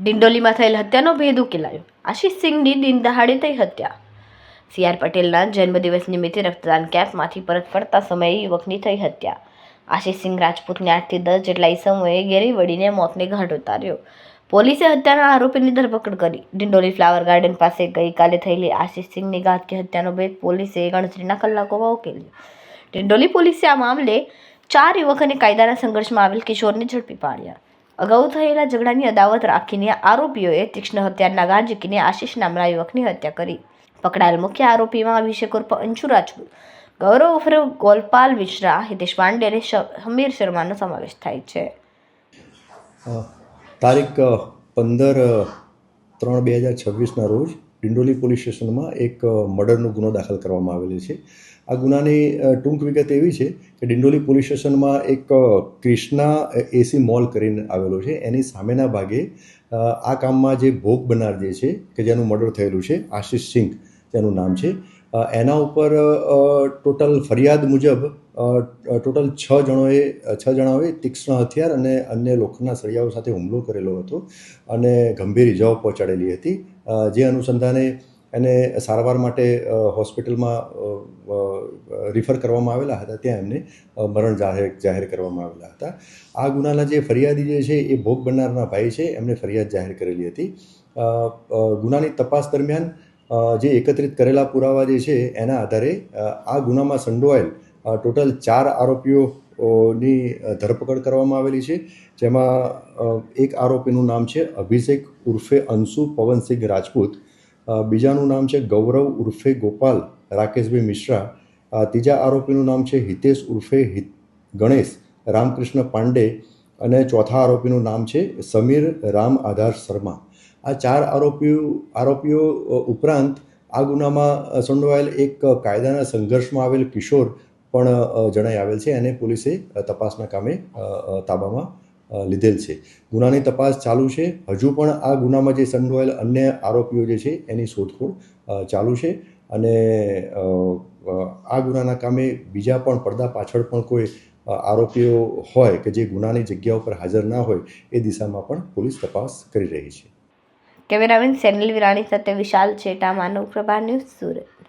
ડિંડોલીમાં થયેલ હત્યાનો ભેદ ઉકેલાયો. આશિષ સિંઘની દિન દહાડે થઈ હત્યા. CR પટેલના જન્મદિવસ નિમિત્તે રક્તદાન કેમ્પમાંથી પરત ફરતા સમયે યુવકની થઈ હત્યા. આશિષ સિંઘ રાજપૂતને 8 થી 10 જેટલા ઈસમોએ ઘેરી વળીને મોતને ઘાટ ઉતાર્યો. પોલીસે હત્યાના આરોપીની ધરપકડ કરી. ડિંડોલી ફ્લાવર ગાર્ડન પાસે ગઈકાલે થયેલી આશિષ સિંઘની ઘાતકી હત્યાનો ભેદ પોલીસે ગણતરીના કલાકોમાં ઉકેલ્યો. ડિંડોલી પોલીસે આ મામલે 4 યુવક અને કાયદાના સંઘર્ષમાં આવેલ કિશોરને ઝડપી પાડ્યા. અગાઉ થયેલા ઝઘડાની અદાવત રાખીને આરોપીઓએ તીક્ષ્ણ હથિયારના ઘા ઝીકીને આશિષ નામના યુવકની હત્યા કરી. પકડાયેલ મુખ્ય આરોપીમાં અભિષેક ઉર્ફ અંશુ રાજપૂત, ગૌરવ ઉર્ફ ગોલપાલ મિશ્રા, હિતેશ પાંડે અને સમીર શર્માનો સમાવેશ થાય છે. તારીખ 15/3/2026ના રોજ ડિંડોલી પોલીસ સ્ટેશનમાં એક મર્ડરનો ગુનો દાખલ કરવામાં આવેલો છે. આ ગુનાની ટૂંક વિગત એવી છે કે ડિંડોલી પોલીસ સ્ટેશનમાં એક ક્રિષ્ના એસી મોલ કરીને આવેલો છે. એની સામેના ભાગે આ કામમાં જે ભોગ બનનાર જે છે કે જેનું મર્ડર થયેલું છે, આશિષ સિંઘ તેનું નામ છે, એના ઉપર ટોટલ ફરિયાદ મુજબ ટોટલ 6 જણાઓએ તીક્ષ્ણ હથિયાર અને અન્ય લોખંડના સળિયાઓ સાથે હુમલો કરેલો હતો અને ગંભીર ઇજાઓ પહોંચાડેલી હતી. જે અનુસંધાને એને સારવાર માટે હોસ્પિટલમાં રિફર કરવામાં આવેલા હતા. ત્યાં એમને મરણ જાહેર કરવામાં આવેલા હતા. આ ગુનાના જે ફરિયાદી જે છે એ ભોગ બનનારના ભાઈ છે, એમને ફરિયાદ જાહેર કરેલી હતી. ગુનાની તપાસ દરમિયાન જે એકત્રિત કરેલા પુરાવા જે છે એના આધારે આ ગુનામાં સંડોવાયેલ ટોટલ 4 આરોપીઓની ધરપકડ કરવામાં આવેલી છે. જેમાં એક આરોપીનું નામ છે અભિષેક ઉર્ફે અંશુ પવનસિંહ રાજપૂત, બીજાનું નામ છે ગૌરવ ઉર્ફે ગોપાલ રાકેશભાઈ મિશ્રા, ત્રીજા આરોપીનું નામ છે હિતેશ ઉર્ફે ગણેશ રામકૃષ્ણ પાંડે અને ચોથા આરોપીનું નામ છે સમીર રામ આધાર શર્મા. આ 4 આરોપીઓ ઉપરાંત આ ગુનામાં સંડોવાયેલ એક કાયદાના સંઘર્ષમાં આવેલ કિશોર પણ જણાઈ આવેલ છે. એને પોલીસે તપાસના કામે તાબામાં લીધેલ છે. ગુનાની તપાસ ચાલુ છે. હજુ પણ આ ગુનામાં જે સંડોવાયેલ અન્ય આરોપીઓ જે છે એની શોધખોળ ચાલુ છે અને આ ગુનાના કામે બીજા પણ પડદા પાછળ પણ કોઈ આરોપીઓ હોય કે જે ગુનાની જગ્યા ઉપર હાજર ના હોય એ દિશામાં પણ પોલીસ તપાસ કરી રહી છે. કેમેરામેન સેનિલ વિરાણી સાથે વિશાલ છેટા, માનવ પ્રભા ન્યૂઝ, સુરત.